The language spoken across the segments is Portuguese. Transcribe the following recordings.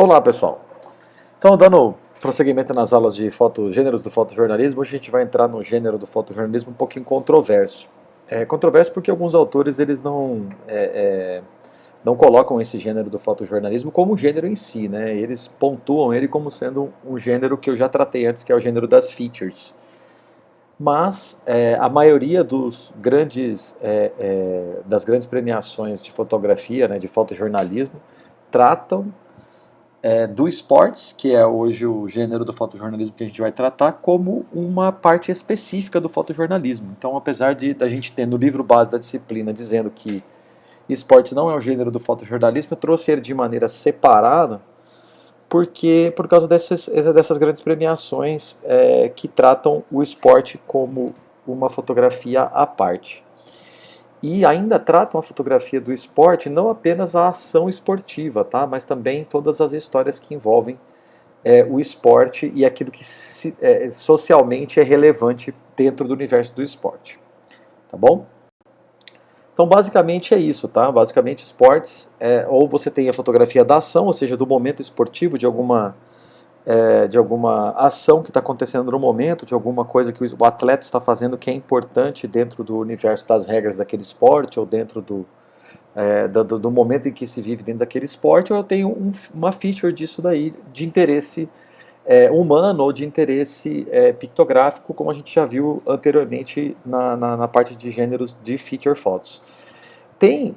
Olá, pessoal. Então, dando prosseguimento nas aulas de gêneros do fotojornalismo, hoje a gente vai entrar no gênero do fotojornalismo um pouquinho controverso. É controverso porque alguns autores eles não colocam esse gênero do fotojornalismo como um gênero em si, né? Eles pontuam ele como sendo um gênero que eu já tratei antes, que é o gênero das features. Mas a maioria das grandes premiações de fotografia, né, de fotojornalismo, tratam do esportes, que é hoje o gênero do fotojornalismo que a gente vai tratar, como uma parte específica do fotojornalismo. Então, apesar de da gente ter no livro base da disciplina dizendo que esportes não é o gênero do fotojornalismo, eu trouxe ele de maneira separada, porque por causa dessas grandes premiações que tratam o esporte como uma fotografia à parte. E ainda tratam a fotografia do esporte não apenas a ação esportiva, tá? Mas também todas as histórias que envolvem o esporte e aquilo que socialmente é relevante dentro do universo do esporte. Tá bom? Então, basicamente é isso, tá? Basicamente, esportes, ou você tem a fotografia da ação, ou seja, do momento esportivo, de alguma ação que está acontecendo no momento, de alguma coisa que o atleta está fazendo que é importante dentro do universo das regras daquele esporte, ou dentro do momento em que se vive dentro daquele esporte, ou eu tenho uma feature disso daí, de interesse humano ou de interesse pictográfico, como a gente já viu anteriormente na parte de gêneros de feature photos. Tem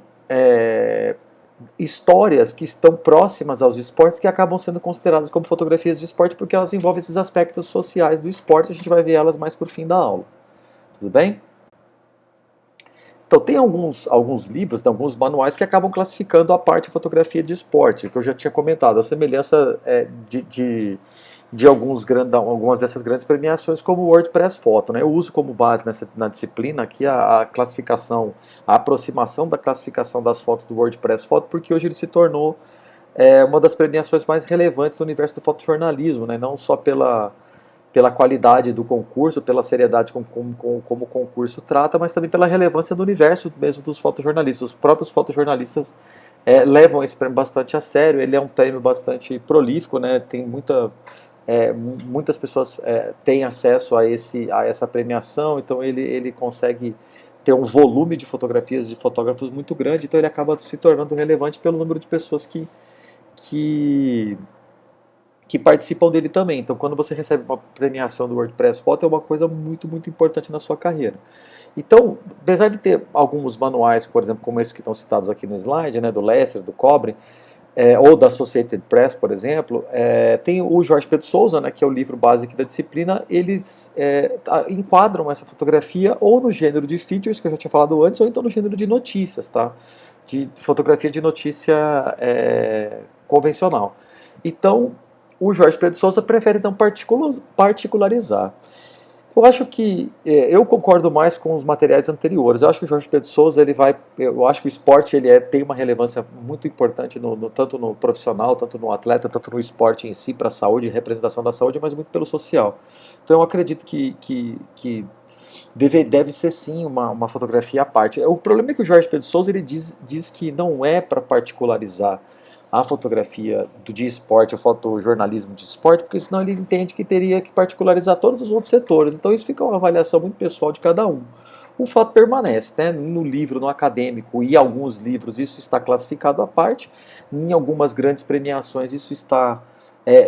histórias que estão próximas aos esportes que acabam sendo consideradas como fotografias de esporte porque elas envolvem esses aspectos sociais do esporte. A gente vai ver elas mais por fim da aula. Tudo bem? Então, tem alguns livros, alguns manuais que acabam classificando a parte de fotografia de esporte, que eu já tinha comentado, a semelhança de algumas dessas grandes premiações, como o WordPress Photo. Né? Eu uso como base na disciplina aqui a classificação, a aproximação da classificação das fotos do WordPress Photo, porque hoje ele se tornou uma das premiações mais relevantes do universo do fotojornalismo, né? Não só pela qualidade do concurso, pela seriedade como o concurso trata, mas também pela relevância do universo mesmo dos fotojornalistas. Os próprios fotojornalistas levam esse prêmio bastante a sério, ele é um prêmio bastante prolífico, né? Tem muitas pessoas têm acesso a essa premiação, então ele consegue ter um volume de fotografias de fotógrafos muito grande, então ele acaba se tornando relevante pelo número de pessoas que que participam dele também. Então, quando você recebe uma premiação do WordPress Photo, é uma coisa muito, muito importante na sua carreira. Então, apesar de ter alguns manuais, por exemplo, como esses que estão citados aqui no slide, né, do Lester, do Cobre, ou da Associated Press, por exemplo, tem o Jorge Pedro Souza, né, que é o livro básico da disciplina, eles enquadram essa fotografia ou no gênero de features, que eu já tinha falado antes, ou então no gênero de notícias, tá? De fotografia de notícia convencional. Então, o Jorge Pedro Souza prefere então particularizar. Eu acho que eu concordo mais com os materiais anteriores. Eu acho que o Jorge Pedro Souza eu acho que o esporte tem uma relevância muito importante tanto no profissional, tanto no atleta, tanto no esporte em si para a saúde, representação da saúde, mas muito pelo social. Então eu acredito que deve ser sim uma fotografia à parte. O problema é que o Jorge Pedro Souza ele diz que não é para particularizar a fotografia de esporte, o fotojornalismo de esporte, porque senão ele entende que teria que particularizar todos os outros setores. Então isso fica uma avaliação muito pessoal de cada um. O fato permanece, né? No livro, no acadêmico e alguns livros isso está classificado à parte, em algumas grandes premiações isso está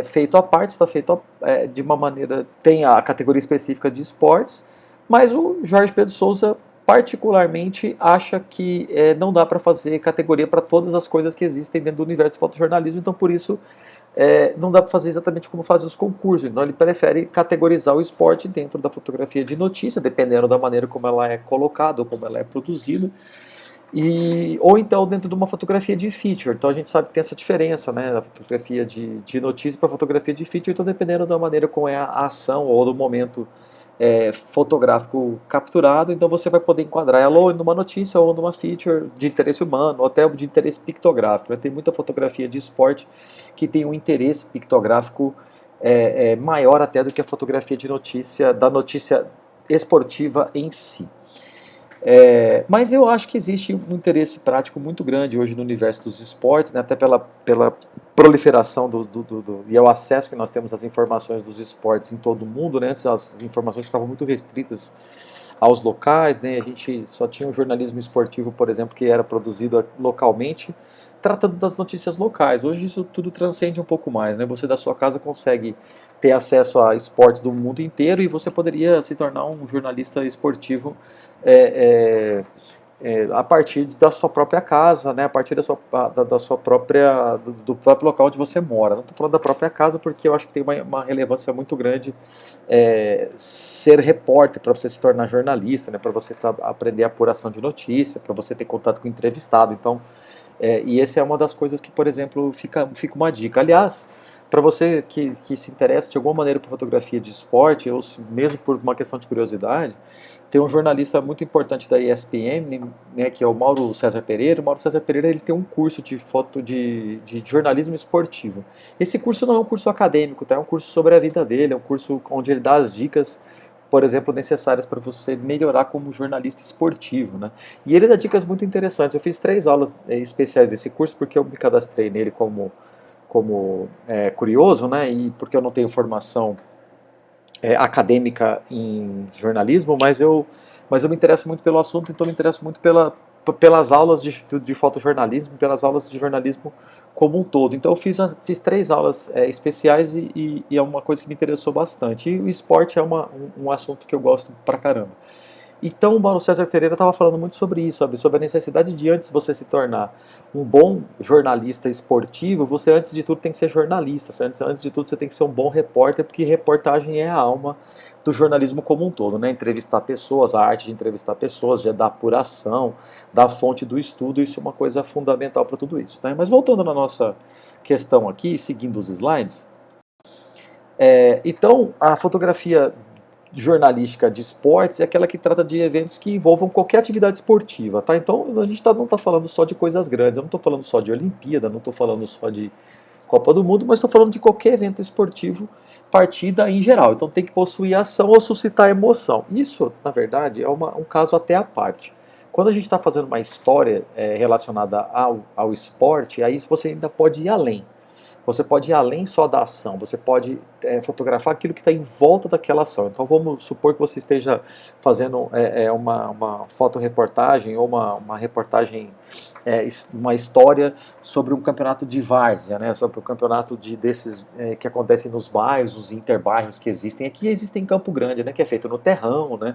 feito à parte, está feito de uma maneira, tem a categoria específica de esportes, mas o Jorge Pedro Souza particularmente acha que não dá para fazer categoria para todas as coisas que existem dentro do universo do fotojornalismo, então por isso não dá para fazer exatamente como fazem os concursos. Então ele prefere categorizar o esporte dentro da fotografia de notícia, dependendo da maneira como ela é colocada ou como ela é produzida, ou então dentro de uma fotografia de feature. Então a gente sabe que tem essa diferença, né, da fotografia de notícia para fotografia de feature, então dependendo da maneira como é a ação ou do momento fotográfico capturado, então você vai poder enquadrar ela ou numa notícia ou numa feature de interesse humano, ou até de interesse pictográfico. Né? Tem muita fotografia de esporte que tem um interesse pictográfico maior até do que a fotografia de notícia, da notícia esportiva em si. Mas eu acho que existe um interesse prático muito grande hoje no universo dos esportes, né, até pela proliferação e o acesso que nós temos às informações dos esportes em todo o mundo, né? Antes as informações ficavam muito restritas aos locais, né? A gente só tinha um jornalismo esportivo, por exemplo, que era produzido localmente, tratando das notícias locais. Hoje isso tudo transcende um pouco mais, né? Você da sua casa consegue ter acesso a esportes do mundo inteiro e você poderia se tornar um jornalista esportivo é, a partir da sua própria casa, né? A partir da sua própria, do próprio local onde você mora. Não estou falando da própria casa porque eu acho que tem uma relevância muito grande ser repórter para você se tornar jornalista, né? Para você aprender a apuração de notícia, para você ter contato com o entrevistado. Então, e essa é uma das coisas que, por exemplo, fica uma dica. Aliás, para você que se interessa de alguma maneira por fotografia de esporte, ou mesmo por uma questão de curiosidade, tem um jornalista muito importante da ESPN, né, que é o Mauro César Pereira. O Mauro César Pereira ele tem um curso de foto de jornalismo esportivo. Esse curso não é um curso acadêmico, tá? É um curso sobre a vida dele, é um curso onde ele dá as dicas, por exemplo, necessárias para você melhorar como jornalista esportivo, né? E ele dá dicas muito interessantes. Eu fiz 3 aulas especiais desse curso porque eu me cadastrei nele como curioso, né? E porque eu não tenho formação acadêmica em jornalismo, mas eu me interesso muito pelo assunto, então eu me interesso muito pelas aulas de fotojornalismo, pelas aulas de jornalismo como um todo. Então eu fiz 3 aulas especiais e é uma coisa que me interessou bastante. E o esporte é um assunto que eu gosto pra caramba. Então o Mauro César Pereira estava falando muito sobre isso, sabe? Sobre a necessidade de antes você se tornar um bom jornalista esportivo, você antes de tudo tem que ser jornalista, antes de tudo você tem que ser um bom repórter, porque reportagem é a alma do jornalismo como um todo, né? Entrevistar pessoas, a arte de entrevistar pessoas, da apuração, da fonte do estudo, isso é uma coisa fundamental para tudo isso, né? Mas voltando na nossa questão aqui, seguindo os slides, então a fotografia jornalística de esportes é aquela que trata de eventos que envolvam qualquer atividade esportiva, tá? Então a gente não está falando só de coisas grandes, eu não estou falando só de Olimpíada, não estou falando só de Copa do Mundo, mas estou falando de qualquer evento esportivo, partida em geral. Então tem que possuir ação ou suscitar emoção. Isso, na verdade, é um caso até à parte. Quando a gente está fazendo uma história relacionada ao esporte, aí você ainda pode ir além. Você pode ir além só da ação, você pode fotografar aquilo que está em volta daquela ação. Então vamos supor que você esteja fazendo uma fotoreportagem ou uma reportagem, uma história sobre um campeonato de várzea, né? Sobre um campeonato desses que acontecem nos bairros, os interbairros que existem. Aqui existem em Campo Grande, né? Que é feito no terrão, né?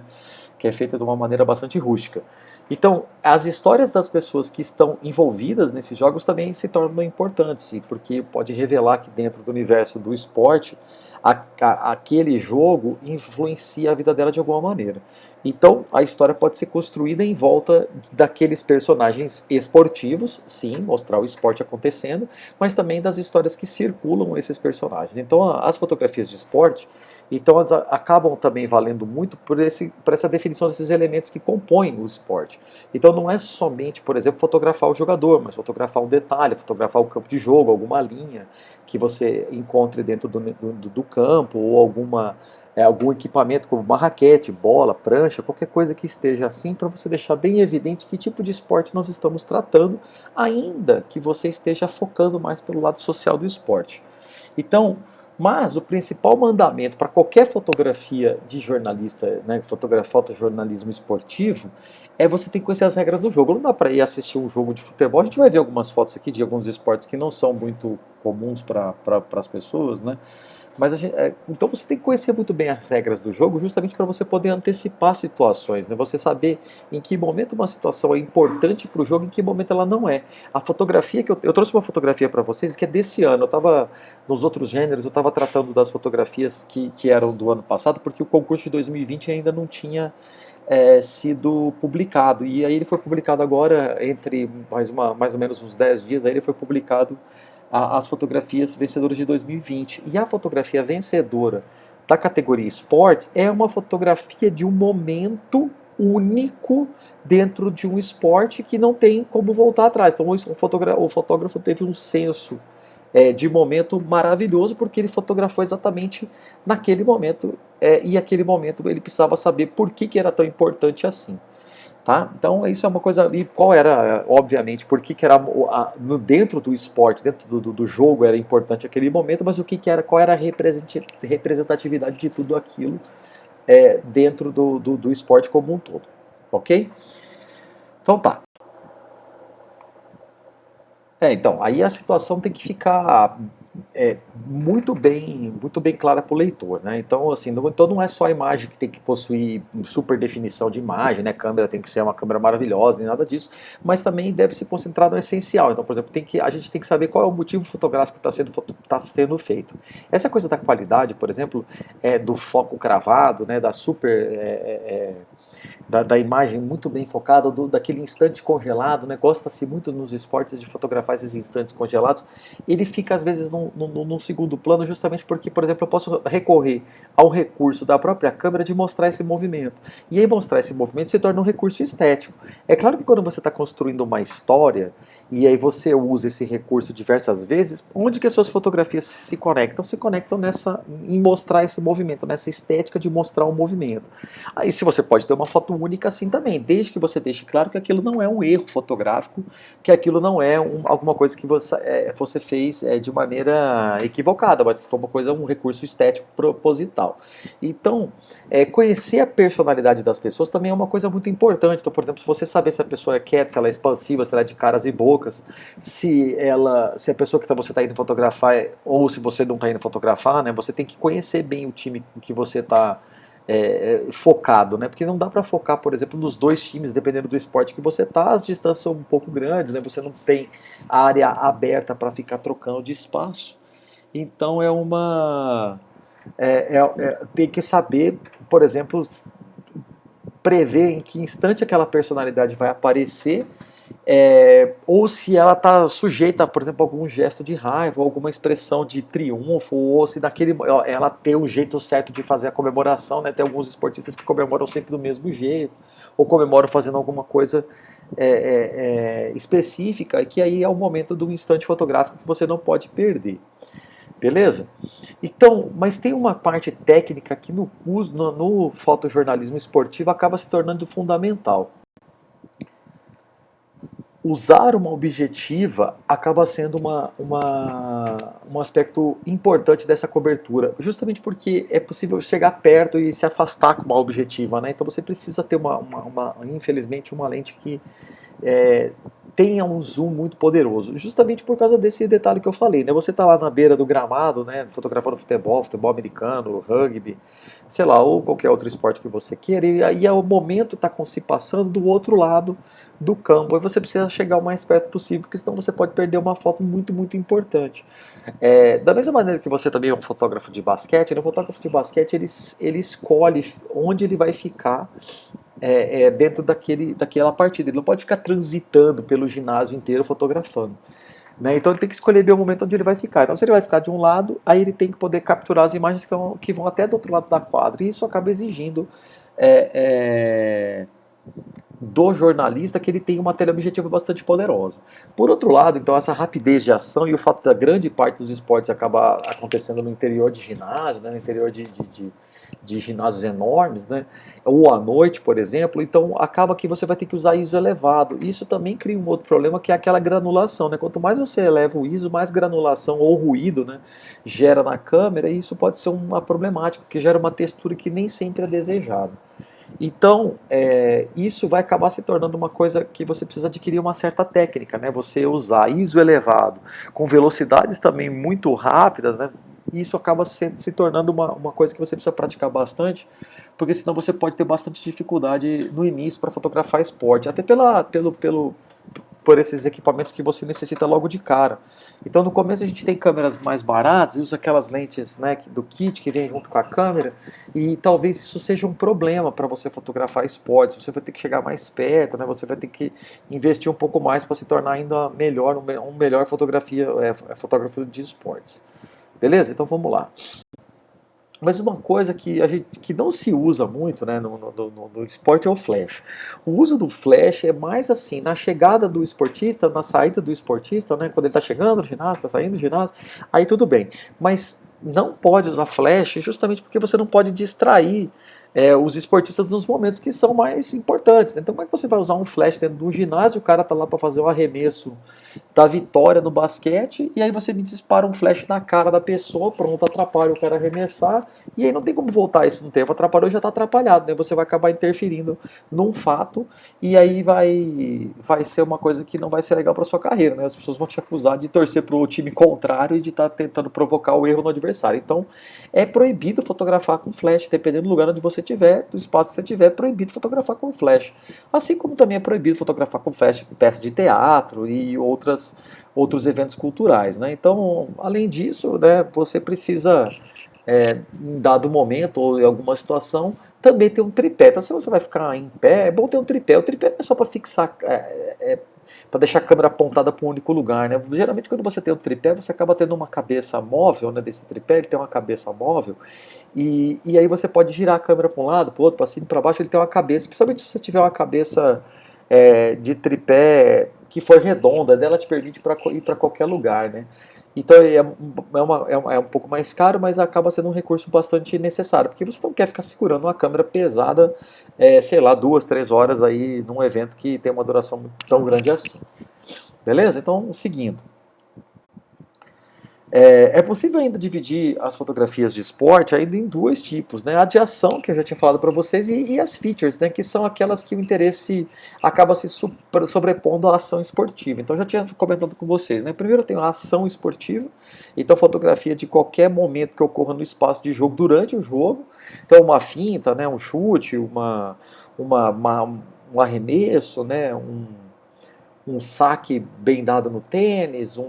Que é feita de uma maneira bastante rústica. Então, as histórias das pessoas que estão envolvidas nesses jogos também se tornam importantes, porque pode revelar que dentro do universo do esporte, aquele jogo influencia a vida dela de alguma maneira. Então, a história pode ser construída em volta daqueles personagens esportivos, sim, mostrar o esporte acontecendo, mas também das histórias que circulam esses personagens. Então, as fotografias de esporte, então elas acabam também valendo muito por essa definição desses elementos que compõem o esporte. Então não é somente, por exemplo, fotografar o jogador, mas fotografar um detalhe, fotografar o campo de jogo, alguma linha que você encontre dentro do campo, ou algum equipamento como uma raquete, bola, prancha, qualquer coisa que esteja assim, para você deixar bem evidente que tipo de esporte nós estamos tratando, ainda que você esteja focando mais pelo lado social do esporte. Então, mas o principal mandamento para qualquer fotografia de jornalista, né, fotojornalismo esportivo, é você ter que conhecer as regras do jogo. Não dá para ir assistir um jogo de futebol. A gente vai ver algumas fotos aqui de alguns esportes que não são muito comuns para as pessoas, né? Mas então você tem que conhecer muito bem as regras do jogo, justamente para você poder antecipar situações, né? Você saber em que momento uma situação é importante para o jogo e em que momento ela não é. A fotografia que eu trouxe uma fotografia para vocês que é desse ano. Eu estava nos outros gêneros, eu estava tratando das fotografias que eram do ano passado, porque o concurso de 2020 ainda não tinha sido publicado. E aí ele foi publicado agora, entre mais ou menos uns 10 dias, aí ele foi publicado as fotografias vencedoras de 2020. E a fotografia vencedora da categoria esportes é uma fotografia de um momento único dentro de um esporte que não tem como voltar atrás. Então o fotógrafo teve um senso de momento maravilhoso, porque ele fotografou exatamente naquele momento, e aquele momento ele precisava saber por que era tão importante assim. Tá? Então isso é uma coisa. E qual era, obviamente, por que era dentro do esporte, dentro do jogo era importante aquele momento, mas o que era, qual era a representatividade de tudo aquilo dentro do esporte como um todo. Ok? Então tá. Então, aí a situação tem que ficar muito bem clara para o leitor, né? Então, assim, então não é só a imagem que tem que possuir super definição de imagem, né? A câmera tem que ser uma câmera maravilhosa, nem nada disso, mas também deve se concentrar no essencial. Então, por exemplo, a gente tem que saber qual é o motivo fotográfico que está sendo feito. Essa coisa da qualidade, por exemplo, do foco cravado, né? Da super da imagem muito bem focada, daquele instante congelado, né? Gosta-se muito nos esportes de fotografar esses instantes congelados. Ele fica às vezes num segundo plano, justamente porque, por exemplo, eu posso recorrer ao recurso da própria câmera de mostrar esse movimento. E aí mostrar esse movimento se torna um recurso estético. É claro que quando você está construindo uma história, e aí você usa esse recurso diversas vezes, onde que as suas fotografias se conectam? Se conectam em mostrar esse movimento, nessa estética de mostrar o movimento. Aí se você pode ter uma foto única assim também, desde que você deixe claro que aquilo não é um erro fotográfico, que aquilo não é alguma coisa que você fez de maneira equivocada, mas que foi um recurso estético proposital. Então, conhecer a personalidade das pessoas também é uma coisa muito importante. Então, por exemplo, se você saber se a pessoa é quieta, se ela é expansiva, se ela é de caras e bocas, se a pessoa que você está indo fotografar, ou se você não está indo fotografar, né, você tem que conhecer bem o time que você está focado, né? Porque não dá para focar, por exemplo, nos dois times, dependendo do esporte que você tá, as distâncias são um pouco grandes, né? Você não tem área aberta para ficar trocando de espaço. Então tem que saber, por exemplo, prever em que instante aquela personalidade vai aparecer, ou se ela está sujeita, por exemplo, a algum gesto de raiva, ou alguma expressão de triunfo, ou se ela tem o jeito certo de fazer a comemoração, né? Tem alguns esportistas que comemoram sempre do mesmo jeito, ou comemoram fazendo alguma coisa específica, e que aí é o momento do instante fotográfico que você não pode perder. Beleza? Então, mas tem uma parte técnica que no fotojornalismo esportivo acaba se tornando fundamental. Usar uma objetiva acaba sendo um aspecto importante dessa cobertura, justamente porque é possível chegar perto e se afastar com uma objetiva, né? Então você precisa ter infelizmente, uma lente que tenha um zoom muito poderoso, justamente por causa desse detalhe que eu falei, né? Você está lá na beira do gramado, né, fotografando futebol americano, rugby, sei lá, ou qualquer outro esporte que você queira, e aí o momento está se passando do outro lado do campo, e você precisa chegar o mais perto possível, porque senão você pode perder uma foto muito, muito importante. Da mesma maneira que você também é um fotógrafo de basquete, né, o fotógrafo de basquete ele escolhe onde ele vai ficar dentro daquela partida. Ele não pode ficar transitando pelo ginásio inteiro fotografando. Né? Então ele tem que escolher bem o momento onde ele vai ficar. Então se ele vai ficar de um lado, aí ele tem que poder capturar as imagens que vão até do outro lado da quadra. E isso acaba exigindo do jornalista que ele tenha uma teleobjetiva bastante poderosa. Por outro lado, então, essa rapidez de ação e o fato da grande parte dos esportes acabar acontecendo no interior de ginásio, né, no interior de ginásios enormes, né, ou à noite, por exemplo, então acaba que você vai ter que usar ISO elevado. Isso também cria um outro problema, que é aquela granulação, né? Quanto mais você eleva o ISO, mais granulação ou ruído, né, gera na câmera, e isso pode ser uma problemática, porque gera uma textura que nem sempre é desejada. Então, isso vai acabar se tornando uma coisa que você precisa adquirir uma certa técnica, né? Você usar ISO elevado, com velocidades também muito rápidas, né? Isso acaba se tornando uma coisa que você precisa praticar bastante, porque senão você pode ter bastante dificuldade no início para fotografar esporte, até por esses equipamentos que você necessita logo de cara. Então no começo a gente tem câmeras mais baratas e usa aquelas lentes, né, do kit que vem junto com a câmera, e talvez isso seja um problema para você fotografar esportes. Você vai ter que chegar mais perto, né, você vai ter que investir um pouco mais para se tornar ainda melhor, um melhor fotógrafo de esportes. Beleza? Então vamos lá. Mas uma coisa que não se usa muito, né, no esporte é o flash. O uso do flash é mais assim, na chegada do esportista, na saída do esportista, né, quando ele está chegando no ginásio, está saindo do ginásio, aí tudo bem. Mas não pode usar flash justamente porque você não pode distrair os esportistas nos momentos que são mais importantes, né? Então como é que você vai usar um flash dentro de um ginásio, o cara tá lá para fazer um arremesso da vitória no basquete, e aí você me dispara um flash na cara da pessoa, pronto, atrapalha o cara arremessar, e aí não tem como voltar isso no tempo, atrapalhou já está atrapalhado, né? Você vai acabar interferindo num fato, e aí vai ser uma coisa que não vai ser legal para sua carreira, né? As pessoas vão te acusar de torcer para o time contrário e de estar tentando provocar o erro no adversário. Então, é proibido fotografar com flash, dependendo do lugar onde você estiver, do espaço que você tiver, é proibido fotografar com flash. Assim como também é proibido fotografar com flash peça de teatro e outros eventos culturais, né? Então, além disso, né, você precisa, em dado momento ou em alguma situação, também ter um tripé. Então, se você vai ficar em pé, é bom ter um tripé. O tripé não é só para fixar, para deixar a câmera apontada para um único lugar, né? Geralmente, quando você tem um tripé, você acaba tendo uma cabeça móvel, né? Desse tripé, ele tem uma cabeça móvel e aí você pode girar a câmera para um lado, para o outro, para cima e para baixo, ele tem uma cabeça, principalmente se você tiver uma cabeça de tripé que for redonda, dela te permite ir para qualquer lugar, né? Então é um pouco mais caro, mas acaba sendo um recurso bastante necessário, porque você não quer ficar segurando uma câmera pesada, sei lá, 2, 3 horas aí num evento que tem uma duração tão grande assim. Beleza? Então, seguindo. É possível ainda dividir as fotografias de esporte ainda em dois tipos, né? A de ação, que eu já tinha falado para vocês, e as features, né? Que são aquelas que o interesse acaba se sobrepondo à ação esportiva. Então, eu já tinha comentado com vocês, né? Primeiro eu tenho a ação esportiva, então fotografia de qualquer momento que ocorra no espaço de jogo durante o jogo. Então, uma finta, né? Um chute, um arremesso, né? Um saque bem dado no tênis,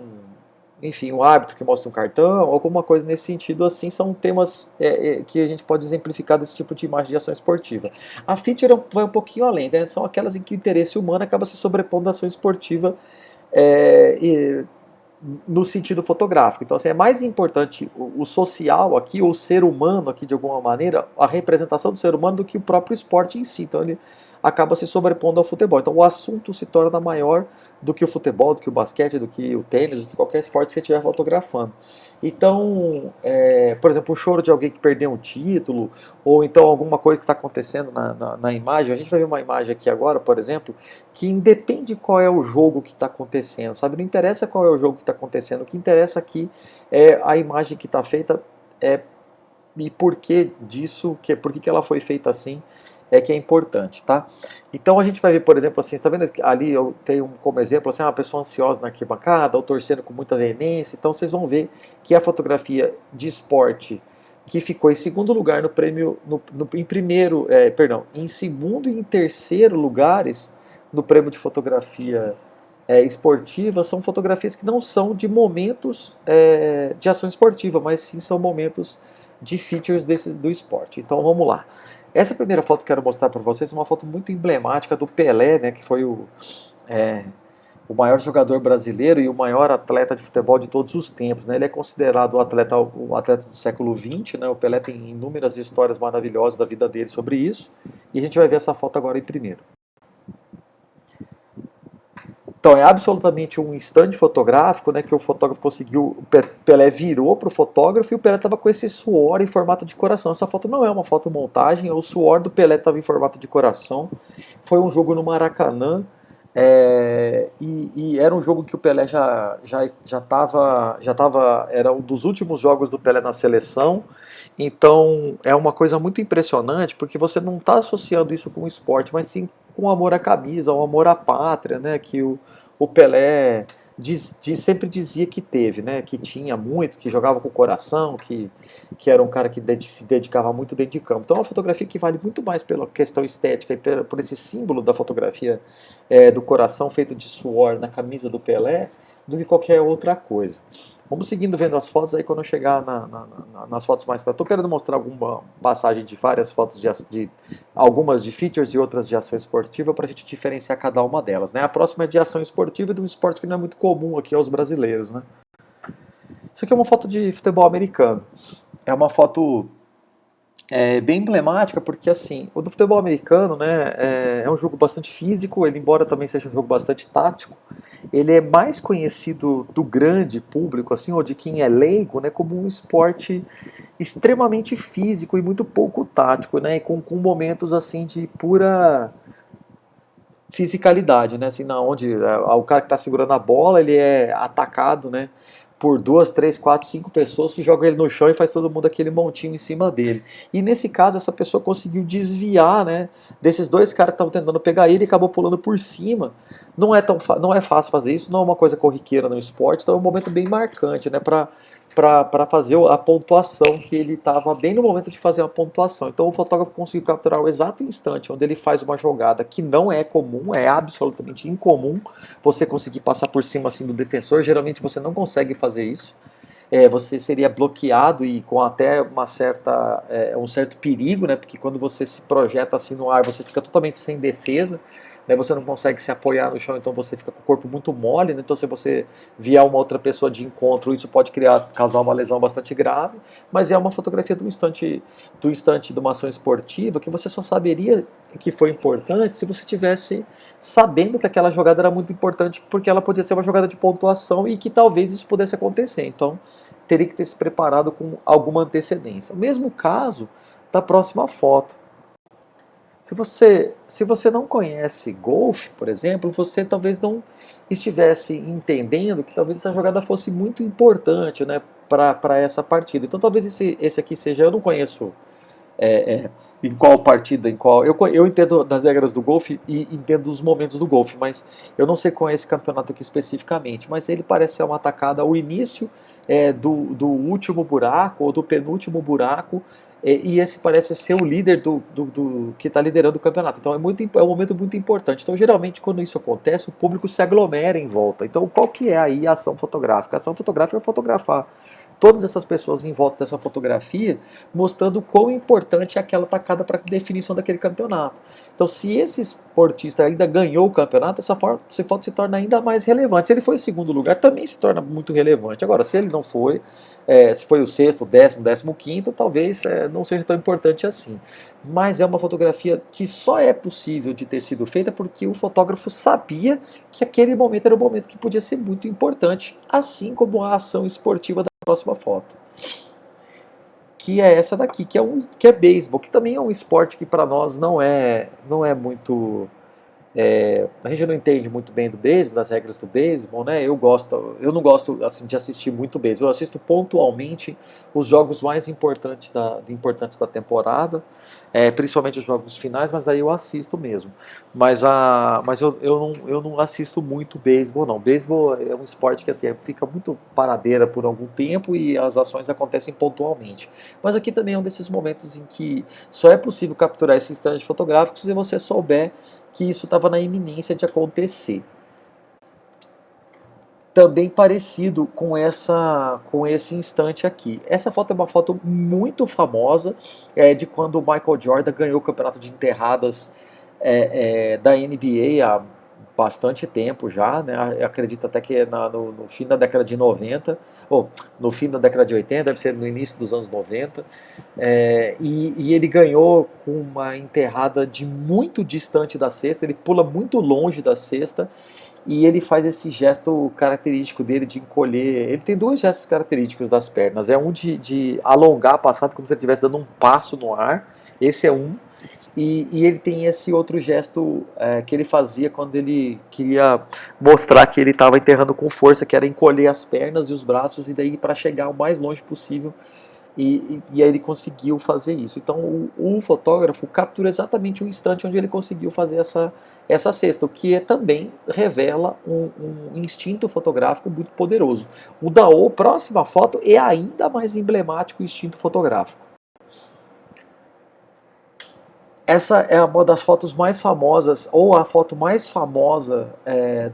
enfim, um árbitro que mostra um cartão, alguma coisa nesse sentido, assim, são temas que a gente pode exemplificar desse tipo de imagem de ação esportiva. A feature vai um pouquinho além, né? São aquelas em que o interesse humano acaba se sobrepondo à ação esportiva no sentido fotográfico. Então, assim, é mais importante o social aqui, o ser humano aqui, de alguma maneira, a representação do ser humano do que o próprio esporte em si. Então, ele acaba se sobrepondo ao futebol. Então, o assunto se torna maior do que o futebol, do que o basquete, do que o tênis, do que qualquer esporte que você estiver fotografando. Então, por exemplo, o choro de alguém que perdeu um título, ou então alguma coisa que está acontecendo na imagem. A gente vai ver uma imagem aqui agora, por exemplo, que independe qual é o jogo que está acontecendo, sabe? Não interessa qual é o jogo que está acontecendo, o que interessa aqui é a imagem que está feita e por que disso, por que ela foi feita assim, que é importante, tá? Então a gente vai ver, por exemplo, assim, está vendo ali eu tenho como exemplo assim, uma pessoa ansiosa na arquibancada, ou torcendo com muita veemência. Então vocês vão ver que a fotografia de esporte que ficou em segundo lugar no prêmio, em primeiro, em segundo e em terceiro lugares no prêmio de fotografia esportiva, são fotografias que não são de momentos de ação esportiva, mas sim são momentos de features do esporte. Então vamos lá. Essa primeira foto que eu quero mostrar para vocês é uma foto muito emblemática do Pelé, né, que foi o maior jogador brasileiro e o maior atleta de futebol de todos os tempos, né? Ele é considerado o atleta do século XX, né? O Pelé tem inúmeras histórias maravilhosas da vida dele sobre isso, e a gente vai ver essa foto agora em primeiro. Então é absolutamente um instante fotográfico, né, que o fotógrafo conseguiu, o Pelé virou para o fotógrafo e o Pelé estava com esse suor em formato de coração. Essa foto não é uma fotomontagem, o suor do Pelé estava em formato de coração. Foi um jogo no Maracanã, e era um jogo que o Pelé já estava, era um dos últimos jogos do Pelé na seleção. Então é uma coisa muito impressionante, porque você não está associando isso com o esporte, mas sim com o amor à camisa, o amor à pátria, né, que o Pelé sempre dizia que teve, né, que tinha muito, que jogava com o coração, que era um cara que se dedicava muito dentro de campo. Então é uma fotografia que vale muito mais pela questão estética e por esse símbolo da fotografia do coração feito de suor na camisa do Pelé, do que qualquer outra coisa. Vamos seguindo vendo as fotos, aí quando eu chegar nas fotos mais para... Estou querendo mostrar alguma passagem de várias fotos, algumas de features e outras de ação esportiva, para a gente diferenciar cada uma delas, né? A próxima é de ação esportiva e de um esporte que não é muito comum aqui aos brasileiros, né? Isso aqui é uma foto de futebol americano. É uma foto É bem emblemática porque assim, o do futebol americano, né, é um jogo bastante físico, ele embora também seja um jogo bastante tático, ele é mais conhecido do grande público assim, ou de quem é leigo, né, como um esporte extremamente físico e muito pouco tático, né, e com momentos assim de pura fisicalidade, né? Assim, na onde o cara que está segurando a bola, ele é atacado, né? Por duas, três, quatro, cinco pessoas que jogam ele no chão e faz todo mundo aquele montinho em cima dele. E nesse caso, essa pessoa conseguiu desviar, né? Desses dois caras que estavam tentando pegar ele e acabou pulando por cima. Não é fácil fazer isso, não é uma coisa corriqueira no esporte, então é um momento bem marcante, né? Para fazer a pontuação que ele estava bem no momento de fazer a pontuação. Então o fotógrafo conseguiu capturar o exato instante onde ele faz uma jogada que não é comum, é absolutamente incomum você conseguir passar por cima assim do defensor. Geralmente você não consegue fazer isso. Você seria bloqueado e com até um certo perigo, né? Porque quando você se projeta assim no ar, você fica totalmente sem defesa, né? Você não consegue se apoiar no chão, então você fica com o corpo muito mole, né? Então se você vier uma outra pessoa de encontro, isso pode causar uma lesão bastante grave, mas é uma fotografia do instante de uma ação esportiva que você só saberia que foi importante se você tivesse sabendo que aquela jogada era muito importante, porque ela podia ser uma jogada de pontuação e que talvez isso pudesse acontecer. Então, teria que ter se preparado com alguma antecedência. O mesmo caso da próxima foto. Se você não conhece golfe, por exemplo, você talvez não estivesse entendendo que talvez essa jogada fosse muito importante, né, para essa partida. Então talvez esse aqui seja, eu não conheço em qual partida, em qual. Eu entendo das regras do golfe e entendo dos momentos do golfe, mas eu não sei qual é esse campeonato aqui especificamente. Mas ele parece ser uma atacada ao início do último buraco ou do penúltimo buraco. E esse parece ser o líder do que está liderando o campeonato. Então é um momento muito importante. Então, geralmente, quando isso acontece, o público se aglomera em volta. Então, qual que é aí a ação fotográfica? A ação fotográfica é fotografar todas essas pessoas em volta dessa fotografia, mostrando quão importante é aquela tacada para a definição daquele campeonato. Então, se esse esportista ainda ganhou o campeonato, essa foto se torna ainda mais relevante. Se ele foi em segundo lugar, também se torna muito relevante. Agora, se ele não foi, se foi o sexto, décimo quinto, talvez não seja tão importante assim. Mas é uma fotografia que só é possível de ter sido feita porque o fotógrafo sabia que aquele momento era um momento que podia ser muito importante, assim como a ação esportiva da próxima foto, que é essa daqui, que é beisebol, que também é um esporte que para nós não é muito a gente não entende muito bem do beisebol, das regras do beisebol, né? Eu não gosto assim de assistir muito beisebol. Eu assisto pontualmente os jogos mais importantes da temporada, principalmente os jogos finais, mas daí eu assisto mesmo. Mas eu não assisto muito beisebol, não. Beisebol é um esporte que assim fica muito paradeira por algum tempo e as ações acontecem pontualmente. Mas aqui também é um desses momentos em que só é possível capturar esses instantes fotográficos se você souber que isso estava na iminência de acontecer. Também parecido com esse instante aqui. Essa foto é uma foto muito famosa, de quando o Michael Jordan ganhou o campeonato de enterradas da NBA há bastante tempo já, né? Eu acredito até que no fim da década de 90, ou no fim da década de 80, deve ser no início dos anos 90. E ele ganhou com uma enterrada de muito distante da cesta, ele pula muito longe da cesta e ele faz esse gesto característico dele de encolher. Ele tem dois gestos característicos das pernas. É um de alongar a passada como se ele estivesse dando um passo no ar. Esse é um. E ele tem esse outro gesto que ele fazia quando ele queria mostrar que ele estava enterrando com força, que era encolher as pernas e os braços e daí para chegar o mais longe possível e aí ele conseguiu fazer isso. Então o fotógrafo captura exatamente o instante onde ele conseguiu fazer essa cesta, o que também revela um instinto fotográfico muito poderoso. O da próxima foto é ainda mais emblemático o instinto fotográfico. Essa é uma das fotos mais famosas, ou a foto mais famosa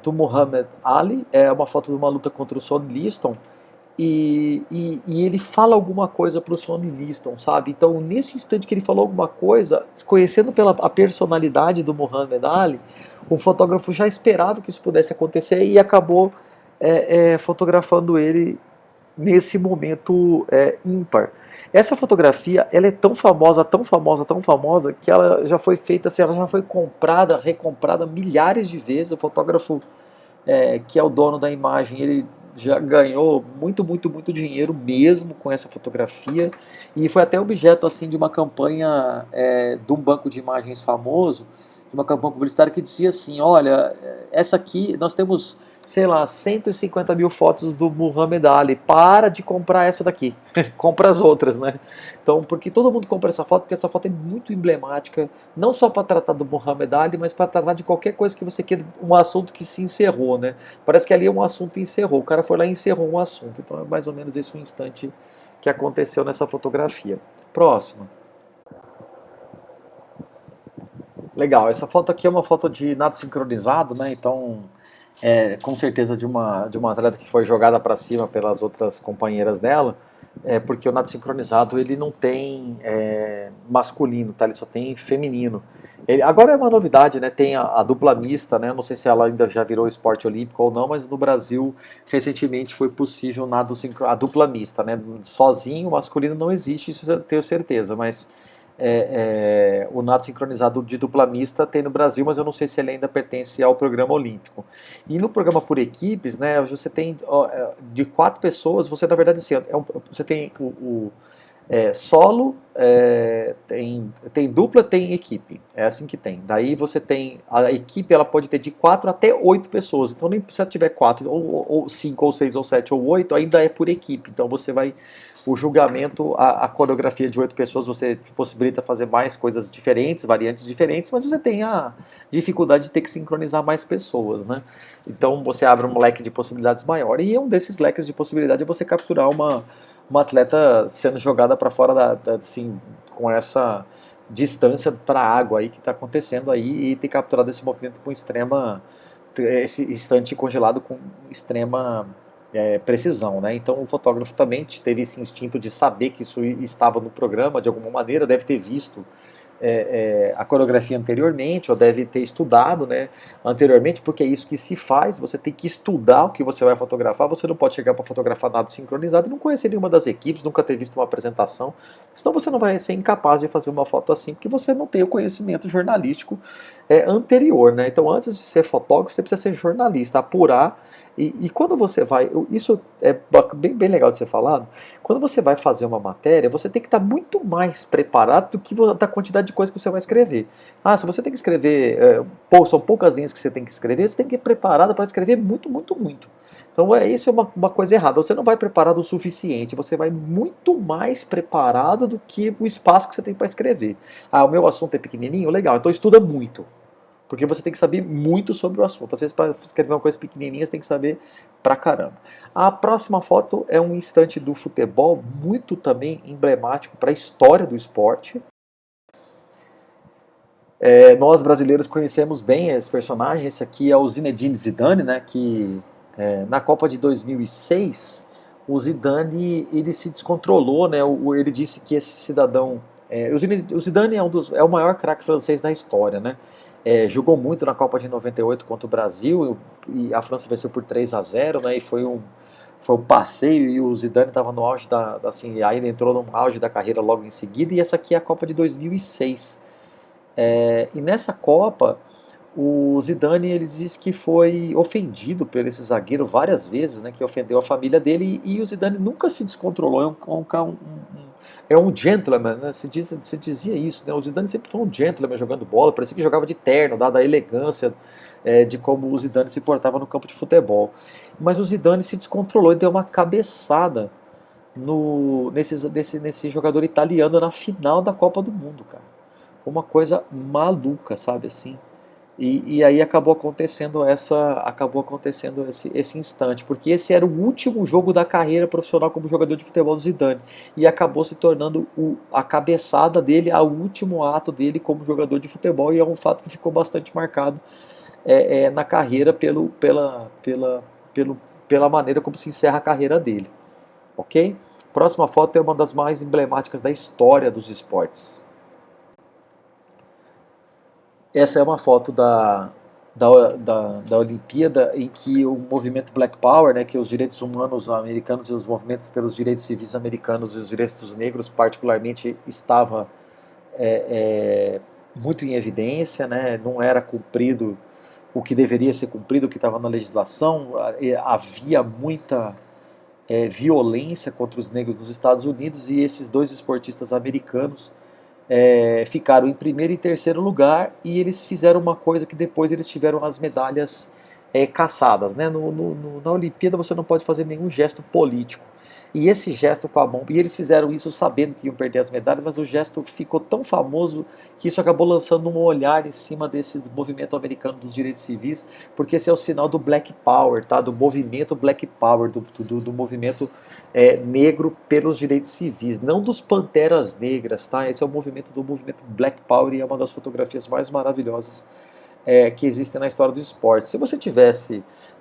do Muhammad Ali. É uma foto de uma luta contra o Sonny Liston. E ele fala alguma coisa para o Sonny Liston, sabe? Então, nesse instante que ele falou alguma coisa, conhecendo pela a personalidade do Muhammad Ali, o fotógrafo já esperava que isso pudesse acontecer e acabou fotografando ele nesse momento ímpar. Essa fotografia, ela é tão famosa, tão famosa, tão famosa, que ela já foi feita, assim, ela já foi comprada, recomprada milhares de vezes. O fotógrafo que é o dono da imagem, ele já ganhou muito, muito, muito dinheiro mesmo com essa fotografia, e foi até objeto assim de uma campanha de um banco de imagens famoso, de uma campanha publicitária que dizia assim: olha, essa aqui nós temos, sei lá, 150 mil fotos do Muhammad Ali, para de comprar essa daqui, compra as outras, né? Então, porque todo mundo compra essa foto, porque essa foto é muito emblemática, não só para tratar do Muhammad Ali, mas para tratar de qualquer coisa que você queira, um assunto que se encerrou, né? Parece que ali um assunto encerrou, o cara foi lá e encerrou um assunto. Então é mais ou menos esse o instante que aconteceu nessa fotografia. Próxima. Legal, essa foto aqui é uma foto de nado sincronizado, né? Então, com certeza de uma atleta que foi jogada para cima pelas outras companheiras dela, porque o nado sincronizado ele não tem masculino, tá? Ele só tem feminino. Agora é uma novidade, né? Tem a dupla mista, né? Não sei se ela ainda já virou esporte olímpico ou não, mas no Brasil recentemente foi possível a dupla mista, né? Sozinho o masculino não existe, isso eu tenho certeza, mas o nado sincronizado de dupla mista tem no Brasil, mas eu não sei se ele ainda pertence ao programa olímpico. E no programa por equipes, né, você tem de 4 pessoas, você na verdade assim, você tem solo, tem dupla, tem equipe. É assim que tem. Daí você tem. A equipe ela pode ter de 4 até 8 pessoas. Então, nem se ela tiver 4, ou 5, ou 6, ou 7, ou 8, ainda é por equipe. Então você vai. O julgamento, a coreografia de 8 pessoas, você possibilita fazer mais coisas diferentes, variantes diferentes, mas você tem a dificuldade de ter que sincronizar mais pessoas, né? Então você abre um leque de possibilidades maior. E um desses leques de possibilidade é você capturar uma atleta sendo jogada para fora assim, com essa distância para a água aí que está acontecendo aí, e ter capturado esse movimento com esse instante congelado com extrema precisão, né? Então o fotógrafo também teve esse instinto de saber que isso estava no programa de alguma maneira, deve ter visto a coreografia anteriormente, ou deve ter estudado, né, anteriormente, porque é isso que se faz. Você tem que estudar o que você vai fotografar. Você não pode chegar para fotografar nada sincronizado e não conhecer nenhuma das equipes, nunca ter visto uma apresentação, senão você não vai ser incapaz de fazer uma foto assim, porque você não tem o conhecimento jornalístico anterior, né? Então, antes de ser fotógrafo, você precisa ser jornalista, apurar. E quando você vai, isso é bem, bem legal de ser falado, quando você vai fazer uma matéria, você tem que estar muito mais preparado do que da quantidade de coisa que você vai escrever. Se você tem que escrever, são poucas linhas que você tem que escrever, você tem que ir preparado para escrever muito, muito, muito. Então isso é uma coisa errada. Você não vai preparado o suficiente, você vai muito mais preparado do que o espaço que você tem para escrever. O meu assunto é pequenininho, legal, então estuda muito. Porque você tem que saber muito sobre o assunto. Às vezes, para escrever uma coisa pequenininha, você tem que saber pra caramba. A próxima foto é um instante do futebol, muito também emblemático para a história do esporte. Nós brasileiros conhecemos bem esse personagem. Esse aqui é o Zinedine Zidane, né, que na Copa de 2006, o Zidane ele se descontrolou, né, ele disse que esse cidadão... o Zidane é o maior craque francês da história, né? Jogou muito na Copa de 98 contra o Brasil, e a França venceu por 3-0, né, e foi um passeio, e o Zidane estava no auge assim, ainda entrou no auge da carreira logo em seguida. E essa aqui é a Copa de 2006. E nessa Copa, o Zidane ele diz que foi ofendido por esse zagueiro várias vezes, né, que ofendeu a família dele, e o Zidane nunca se descontrolou. É um gentleman, né? Se dizia isso, né? O Zidane sempre foi um gentleman jogando bola, parecia que jogava de terno, dada a elegância de como o Zidane se portava no campo de futebol. Mas o Zidane se descontrolou e deu uma cabeçada nesse jogador italiano na final da Copa do Mundo, cara. Foi uma coisa maluca, sabe assim? E aí acabou acontecendo esse instante, porque esse era o último jogo da carreira profissional como jogador de futebol do Zidane, e acabou se tornando a cabeçada dele, o último ato dele como jogador de futebol, e é um fato que ficou bastante marcado na carreira pela maneira como se encerra a carreira dele, ok? Próxima foto é uma das mais emblemáticas da história dos esportes. Essa é uma foto da Olimpíada, em que o movimento Black Power, né, que os direitos humanos americanos e os movimentos pelos direitos civis americanos e os direitos dos negros particularmente estava muito em evidência, né, não era cumprido o que deveria ser cumprido, o que estava na legislação, havia muita violência contra os negros nos Estados Unidos, e esses dois esportistas americanos ficaram em primeiro e terceiro lugar, e eles fizeram uma coisa que depois eles tiveram as medalhas caçadas. Né? Na Olimpíada você não pode fazer nenhum gesto político. E esse gesto com a mão, e eles fizeram isso sabendo que iam perder as medalhas, mas o gesto ficou tão famoso que isso acabou lançando um olhar em cima desse movimento americano dos direitos civis, porque esse é o sinal do Black Power, tá? Do movimento Black Power, do movimento negro pelos direitos civis, não dos panteras negras, tá? Esse é o movimento do movimento Black Power, e é uma das fotografias mais maravilhosas que existem na história do esporte. Se você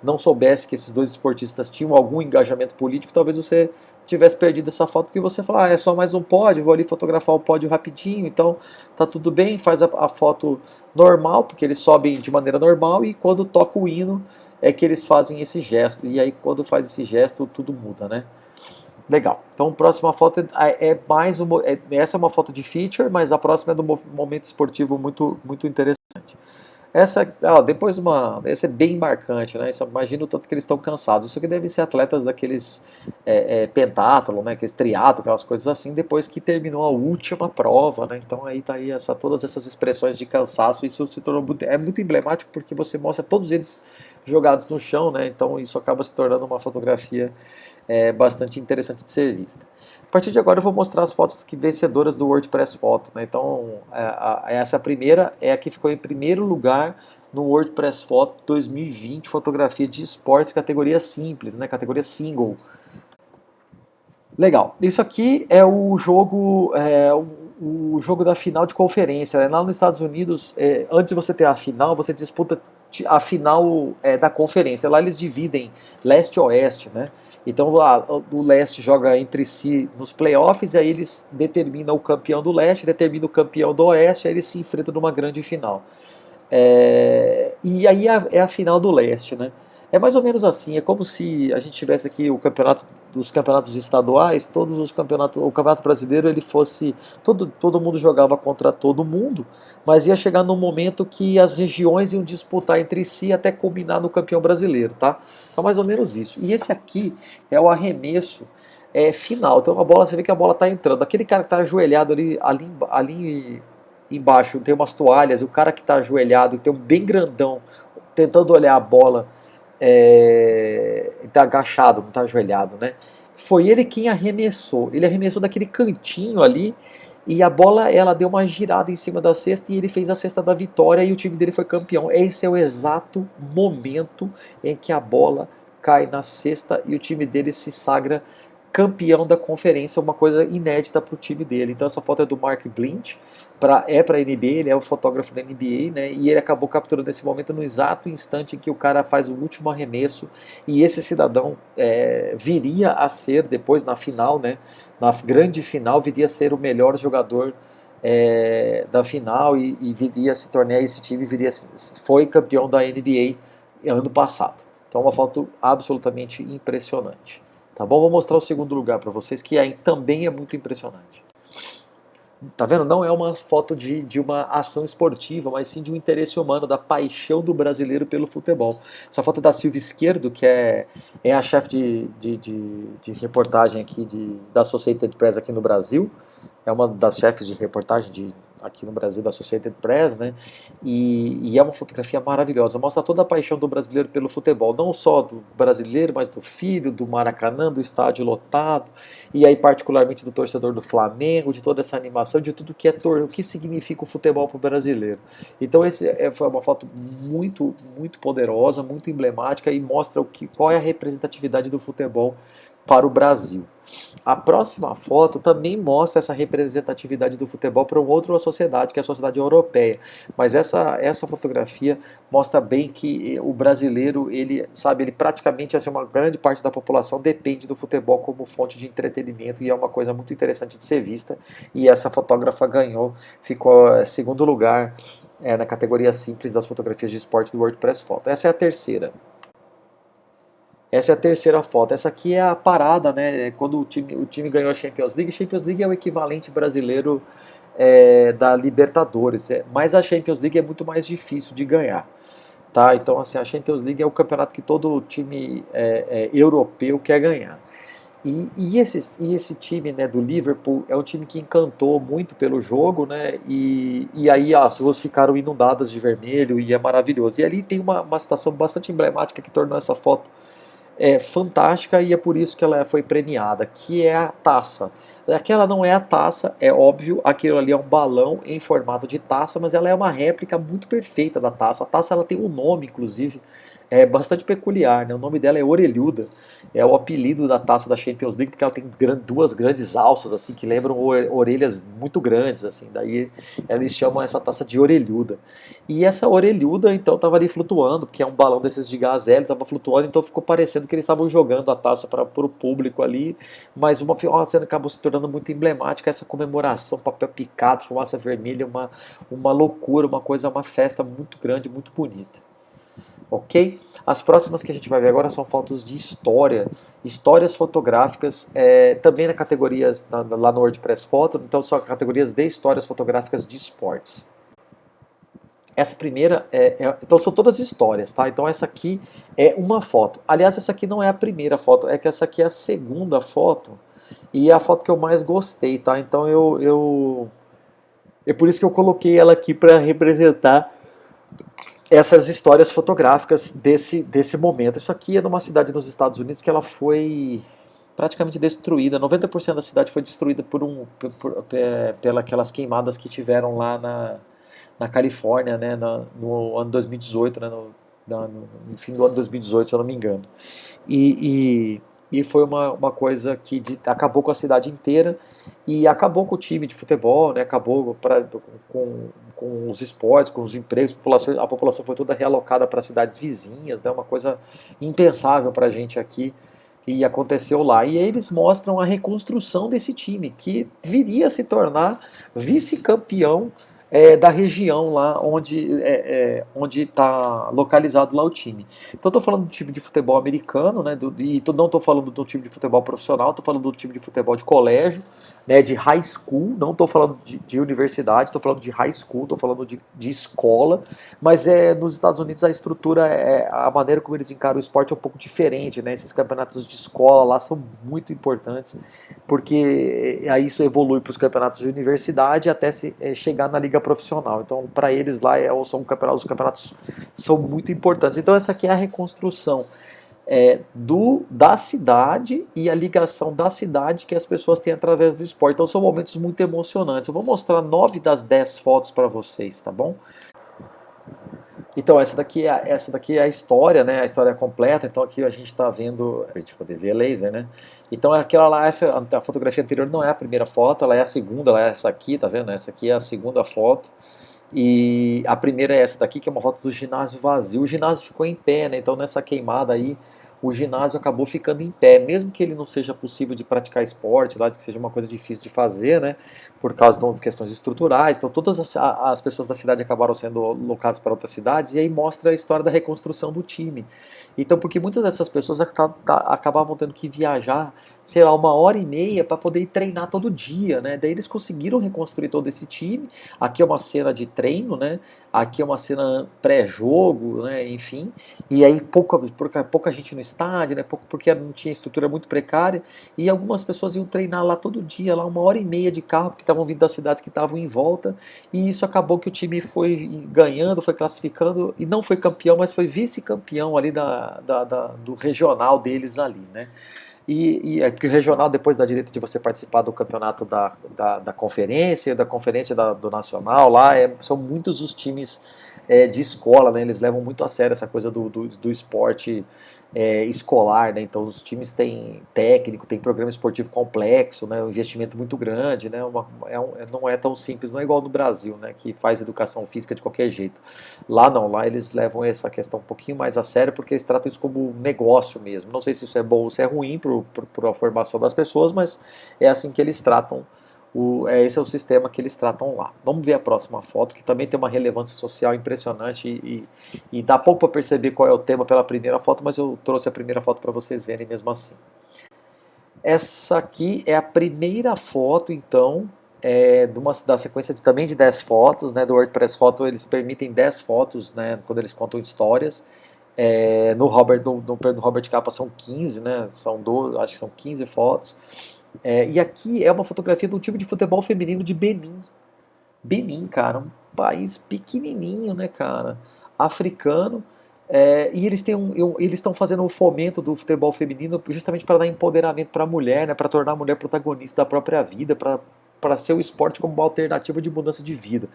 não soubesse que esses dois esportistas tinham algum engajamento político, talvez você tivesse perdido essa foto, porque você fala, é só mais um pódio, vou ali fotografar o pódio rapidinho, então tá tudo bem, faz a foto normal, porque eles sobem de maneira normal, e quando toca o hino é que eles fazem esse gesto, e aí quando faz esse gesto tudo muda, né? Legal. Então, a próxima foto mais essa é uma foto de feature, mas a próxima é do momento esportivo muito muito interessante. Essa é bem marcante, né? Imagina o tanto que eles estão cansados. Isso aqui devem ser atletas daqueles pentátlon, né? Aqueles triatlo, aquelas coisas assim, depois que terminou a última prova, né? Então aí tá aí todas essas expressões de cansaço. Isso se tornou muito emblemático, porque você mostra todos eles jogados no chão, né? Então isso acaba se tornando uma fotografia bastante interessante de ser vista. A partir de agora eu vou mostrar as fotos vencedoras do WordPress Photo. Né? Então, essa primeira é a que ficou em primeiro lugar no WordPress Photo 2020, fotografia de esportes, categoria simples, né? Categoria single. Legal. Isso aqui é o jogo da final de conferência. Né? Lá nos Estados Unidos, antes de você ter a final, você disputa a final da conferência. Lá eles dividem leste e oeste, né? Então lá, o leste joga entre si nos playoffs, e aí eles determinam o campeão do leste, determinam o campeão do oeste, aí eles se enfrentam numa grande final. E aí é a final do leste, né? É mais ou menos assim, é como se a gente tivesse aqui os campeonatos estaduais, todos os campeonatos, o campeonato brasileiro ele fosse, todo mundo jogava contra todo mundo, mas ia chegar num momento que as regiões iam disputar entre si até culminar no campeão brasileiro, tá? Então mais ou menos isso. E esse aqui é o arremesso final. Então você vê que a bola está entrando. Aquele cara que está ajoelhado ali embaixo tem umas toalhas, e o cara que está ajoelhado, que tem um bem grandão, tentando olhar a bola, está agachado, não está ajoelhado, né? Foi ele quem arremessou. Ele arremessou daquele cantinho ali, e a bola ela deu uma girada em cima da cesta, e ele fez a cesta da vitória, e o time dele foi campeão. Esse é o exato momento em que a bola cai na cesta e o time dele se sagra campeão da conferência, uma coisa inédita para o time dele. Então essa foto é do Mark Blint, para a NBA, ele é o fotógrafo da NBA, né? E ele acabou capturando esse momento no exato instante em que o cara faz o último arremesso, e esse cidadão viria a ser depois na final, né? Na grande final, viria a ser o melhor jogador da final, e viria a se tornar, esse time foi campeão da NBA ano passado. Então uma foto absolutamente impressionante. Tá bom? Vou mostrar o segundo lugar para vocês, que também é muito impressionante. Tá vendo? Não é uma foto de uma ação esportiva, mas sim de um interesse humano, da paixão do brasileiro pelo futebol. Essa foto é da Silvia Esquerdo, que é a chefe de reportagem aqui da Associated Press aqui no Brasil. É uma das chefes de reportagem aqui no Brasil da Associated Press, né? E é uma fotografia maravilhosa. Mostra toda a paixão do brasileiro pelo futebol, não só do brasileiro, mas do filho, do Maracanã, do estádio lotado, e aí particularmente do torcedor do Flamengo, de toda essa animação, de tudo o que significa o futebol para o brasileiro. Então foi uma foto muito, muito poderosa, muito emblemática, e mostra qual é a representatividade do futebol para o Brasil. A próxima foto também mostra essa representatividade do futebol para uma outra sociedade, que é a sociedade europeia. Mas essa fotografia mostra bem que o brasileiro, ele praticamente, assim, uma grande parte da população depende do futebol como fonte de entretenimento, e é uma coisa muito interessante de ser vista. E essa fotógrafa ficou em segundo lugar na categoria simples das fotografias de esporte do WordPress Photo. Essa é a terceira. Essa é a terceira foto. Essa aqui é a parada, né? Quando o time ganhou a Champions League. Champions League é o equivalente brasileiro da Libertadores. Mas a Champions League é muito mais difícil de ganhar. Tá? Então, assim, a Champions League é o campeonato que todo time europeu quer ganhar. E esse time, né, do Liverpool é um time que encantou muito pelo jogo, né? E aí as ruas ficaram inundadas de vermelho e é maravilhoso. E ali tem uma situação bastante emblemática que tornou essa foto fantástica e é por isso que ela foi premiada, que é a taça. Aquela não é a taça, é óbvio, aquilo ali é um balão em formato de taça, mas ela é uma réplica muito perfeita da taça. A taça ela tem um nome, inclusive, bastante peculiar, né? O nome dela é Orelhuda, é o apelido da taça da Champions League, porque ela tem duas grandes alças, assim, que lembram orelhas muito grandes, assim, daí eles chamam essa taça de Orelhuda. E essa orelhuda, então, estava ali flutuando, porque é um balão desses de gás hélio, estava flutuando, então ficou parecendo que eles estavam jogando a taça para o público ali, mas uma cena acabou se tornando muito emblemática, essa comemoração, papel picado, fumaça vermelha, uma loucura, uma coisa, uma festa muito grande, muito bonita. Ok? As próximas que a gente vai ver agora são fotos de história, histórias fotográficas, também na categorias, lá no WordPress Photo, então são categorias de histórias fotográficas de esportes. Essa primeira então são todas histórias, tá? Então essa aqui é uma foto. Aliás, essa aqui não é a primeira foto, é que essa aqui é a segunda foto e é a foto que eu mais gostei, tá? Então é por isso que eu coloquei ela aqui para representar essas histórias fotográficas desse momento. Isso aqui é numa cidade nos Estados Unidos que ela foi praticamente destruída. 90% da cidade foi destruída pelas aquelas queimadas que tiveram lá na Califórnia, né, no ano 2018, né, no fim do ano 2018, se eu não me engano. E foi uma coisa que acabou com a cidade inteira e acabou com o time de futebol, né, acabou com os esportes, com os empregos, a população foi toda realocada para cidades vizinhas, né, uma coisa impensável para a gente aqui. E aconteceu lá. E aí eles mostram a reconstrução desse time, que viria a se tornar vice-campeão da região lá onde está localizado lá o time. Então estou falando do time de futebol americano, né, não estou falando do time de futebol profissional, estou falando do time de futebol de colégio, né, de high school, não estou falando de universidade, estou falando de high school, estou falando de escola, mas nos Estados Unidos a estrutura, a maneira como eles encaram o esporte é um pouco diferente, né, esses campeonatos de escola lá são muito importantes, porque aí isso evolui para os campeonatos de universidade até chegar na liga profissional. Então, para eles lá os campeonatos são muito importantes. Então, essa aqui é a reconstrução da cidade e a ligação da cidade que as pessoas têm através do esporte. Então, são momentos muito emocionantes. Eu vou mostrar 9 das 10 fotos para vocês, tá bom? Então, essa daqui é a história, né? A história completa. Então, aqui a gente está vendo, a gente poder ver laser, né? Então, aquela lá, a fotografia anterior não é a primeira foto, ela é a segunda, ela é essa aqui, tá vendo? Essa aqui é a segunda foto. E a primeira é essa daqui, que é uma foto do ginásio vazio. O ginásio ficou em pé, né? Então, nessa queimada aí, o ginásio acabou ficando em pé, mesmo que ele não seja possível de praticar esporte, lá, que seja uma coisa difícil de fazer, né? Por causa das questões estruturais. Então, todas as pessoas da cidade acabaram sendo locadas para outras cidades, e aí mostra a história da reconstrução do time. Então, porque muitas dessas pessoas acabavam tendo que viajar, sei lá, 1 hora e meia para poder ir treinar todo dia, né? Daí eles conseguiram reconstruir todo esse time. Aqui é uma cena de treino, né? Aqui é uma cena pré-jogo, né? Enfim. E aí pouca gente no estádio, né? Porque não tinha estrutura muito precária. E algumas pessoas iam treinar lá todo dia, lá 1 hora e meia de carro, porque estavam vindo das cidades que estavam em volta. E isso acabou que o time foi ganhando, foi classificando, e não foi campeão, mas foi vice-campeão ali do regional deles ali, né? E é que o regional depois dá direito de você participar do campeonato da conferência, da conferência do nacional, lá são muitos os times de escola, né? Eles levam muito a sério essa coisa do esporte escolar, né? Então os times têm técnico, tem programa esportivo complexo, né? Um investimento muito grande, né? Não é tão simples, não é igual no Brasil, né? Que faz educação física de qualquer jeito. Lá não, lá eles levam essa questão um pouquinho mais a sério, porque eles tratam isso como um negócio mesmo. Não sei se isso é bom ou se é ruim para a formação das pessoas, mas é assim que eles tratam Esse é o sistema que eles tratam lá. Vamos ver a próxima foto, que também tem uma relevância social impressionante e dá pouco para perceber qual é o tema pela primeira foto, mas eu trouxe a primeira foto para vocês verem mesmo assim. Essa aqui é a primeira foto, então, da sequência também de 10 fotos, né, do WordPress Photo. Eles permitem 10 fotos, né, quando eles contam histórias. No Robert Capa são 15, né, são 12, acho que são 15 fotos. E aqui é uma fotografia do time de futebol feminino de Benin. Benin, cara, um país pequenininho, né, cara, africano. E eles estão fazendo o fomento do futebol feminino justamente para dar empoderamento para a mulher, né, para tornar a mulher protagonista da própria vida, para ser o esporte como uma alternativa de mudança de vida.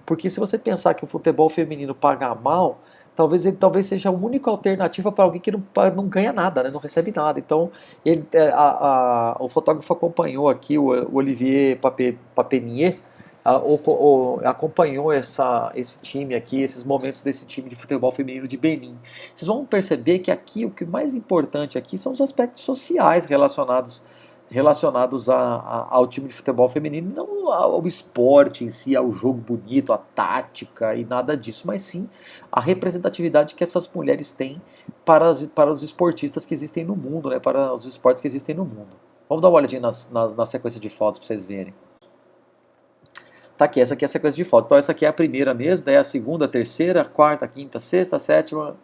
Porque se você pensar que o futebol feminino paga mal, talvez seja a única alternativa para alguém que não ganha nada, né, não recebe nada. Então, o fotógrafo acompanhou aqui o Olivier Papenier, acompanhou esse time aqui, esses momentos desse time de futebol feminino de Benin. Vocês vão perceber que aqui o que mais importante aqui são os aspectos sociais relacionados ao time de futebol feminino, não ao esporte em si, ao jogo bonito, à tática e nada disso, mas sim a representatividade que essas mulheres têm para os esportistas que existem no mundo, né, para os esportes que existem no mundo. Vamos dar uma olhadinha na sequência de fotos para vocês verem. Tá aqui, essa aqui é a sequência de fotos. Então essa aqui é a primeira mesmo, daí a segunda, a terceira, a quarta, a quinta, a sexta, a sétima,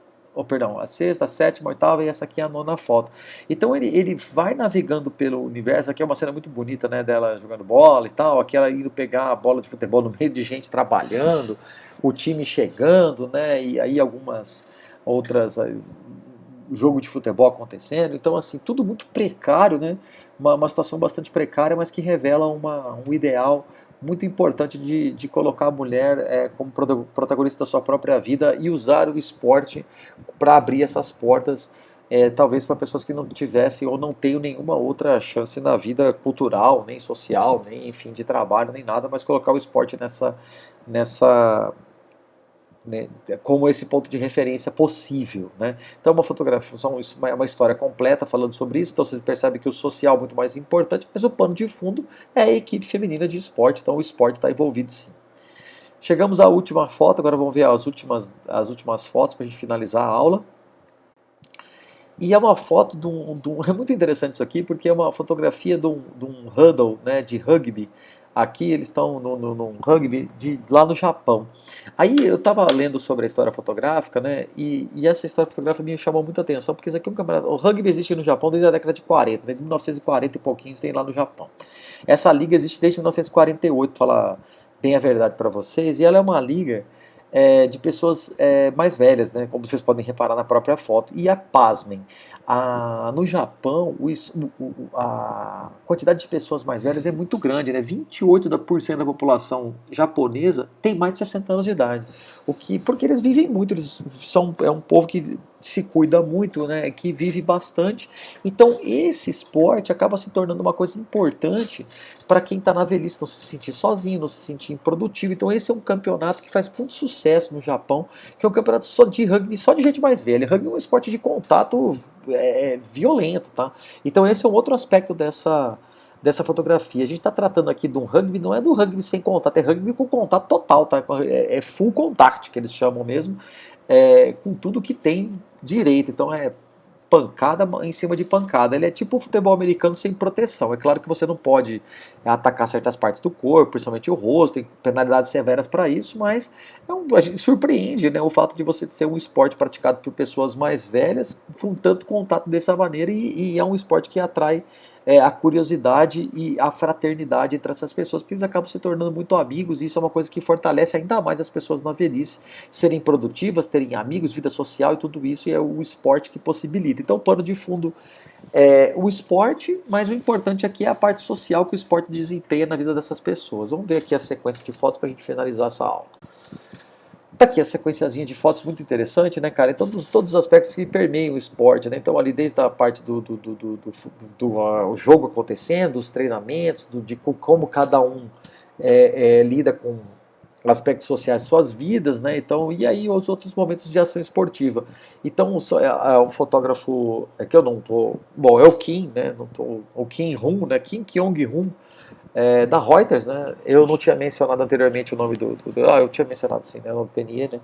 perdão, a sexta, a sétima, a oitava e essa aqui é a nona foto. Então ele vai navegando pelo universo. Aqui é uma cena muito bonita, né, dela jogando bola e tal, aqui ela indo pegar a bola de futebol no meio de gente trabalhando, o time chegando, né, e aí algumas outras jogo de futebol acontecendo. Então assim, tudo muito precário, né? Uma situação bastante precária, mas que revela um ideal muito importante de colocar a mulher como protagonista da sua própria vida e usar o esporte para abrir essas portas, talvez para pessoas que não tivessem ou não tenham nenhuma outra chance na vida cultural, nem social, nem enfim de trabalho, nem nada, mas colocar o esporte nessa né, como esse ponto de referência possível, né? Então, uma fotografia, uma história completa falando sobre isso. Então, você percebe que o social é muito mais importante, mas o pano de fundo é a equipe feminina de esporte. Então, o esporte está envolvido sim. Chegamos à última foto. Agora vamos ver as últimas fotos para a gente finalizar a aula. E é uma foto é muito interessante isso aqui, porque é uma fotografia de um huddle, né, de rugby. Aqui eles estão num rugby lá no Japão. Aí eu estava lendo sobre a história fotográfica, né, e essa história fotográfica me chamou muita atenção, porque isso aqui é um campeonato. O rugby existe no Japão desde a década de 40, desde 1940 e pouquinhos tem lá no Japão. Essa liga existe desde 1948, falar bem a verdade para vocês, e ela é uma liga de pessoas mais velhas, né, como vocês podem reparar na própria foto. E pasmem, no Japão a quantidade de pessoas mais velhas é muito grande, né? 28% da população japonesa tem mais de 60 anos de idade. Porque eles vivem muito, é um povo que se cuida muito, né, que vive bastante. Então esse esporte acaba se tornando uma coisa importante para quem está na velhice, não se sentir sozinho, não se sentir improdutivo. Então esse é um campeonato que faz muito sucesso no Japão, que é um campeonato só de rugby, só de gente mais velha. Rugby é um esporte de contato violento, tá? Então esse é um outro aspecto dessa fotografia. A gente está tratando aqui de um rugby, não é do rugby sem contato, é rugby com contato total, tá? É full contact que eles chamam mesmo, com tudo que tem direito. Então é pancada em cima de pancada. Ele é tipo o futebol americano sem proteção. É claro que você não pode atacar certas partes do corpo, principalmente o rosto, tem penalidades severas para isso, mas a gente surpreende, né, o fato de você ser um esporte praticado por pessoas mais velhas com tanto contato dessa maneira e é um esporte que atrai a curiosidade e a fraternidade entre essas pessoas, porque eles acabam se tornando muito amigos, e isso é uma coisa que fortalece ainda mais as pessoas na velhice, serem produtivas, terem amigos, vida social e tudo isso, e é o esporte que possibilita. Então, o pano de fundo é o esporte, mas o importante aqui é a parte social que o esporte desempenha na vida dessas pessoas. Vamos ver aqui a sequência de fotos para a gente finalizar essa aula. Tá aqui a sequenciazinha de fotos muito interessante, né, cara? Então, todos os aspectos que permeiam o esporte, né? Então, ali desde a parte do jogo acontecendo, os treinamentos, de como cada um lida com aspectos sociais de suas vidas, né? Então, e aí os outros momentos de ação esportiva. Então, o fotógrafo, que eu não tô, bom, é o Kim, né? Não tô, o Kim Hun, né? Kim Kyong-hun, da Reuters, né? Eu não tinha mencionado anteriormente o nome eu tinha mencionado sim, né? O PNE, né?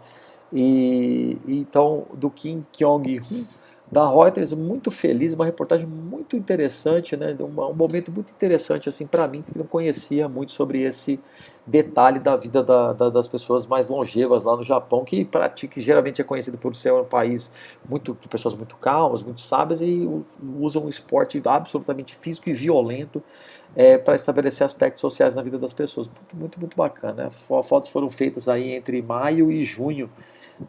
E então, do Kim Kyong-hun, da Reuters, muito feliz, uma reportagem muito interessante, né? Um momento muito interessante, assim, para mim, que não conhecia muito sobre esse detalhe da vida das pessoas mais longevas lá no Japão, que pratica, geralmente é conhecido por ser um país muito, de pessoas muito calmas, muito sábias e usam um esporte absolutamente físico e violento para estabelecer aspectos sociais na vida das pessoas. Muito, muito, muito bacana. Né? Fotos foram feitas aí entre maio e junho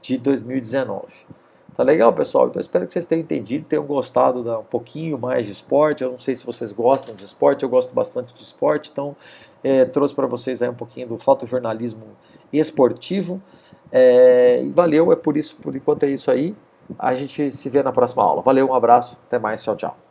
de 2019. Tá legal, pessoal? Então espero que vocês tenham entendido, tenham gostado um pouquinho mais de esporte. Eu não sei se vocês gostam de esporte, eu gosto bastante de esporte, então trouxe para vocês aí um pouquinho do fotojornalismo esportivo. E valeu, por enquanto é isso aí. A gente se vê na próxima aula. Valeu, um abraço, até mais, tchau, tchau.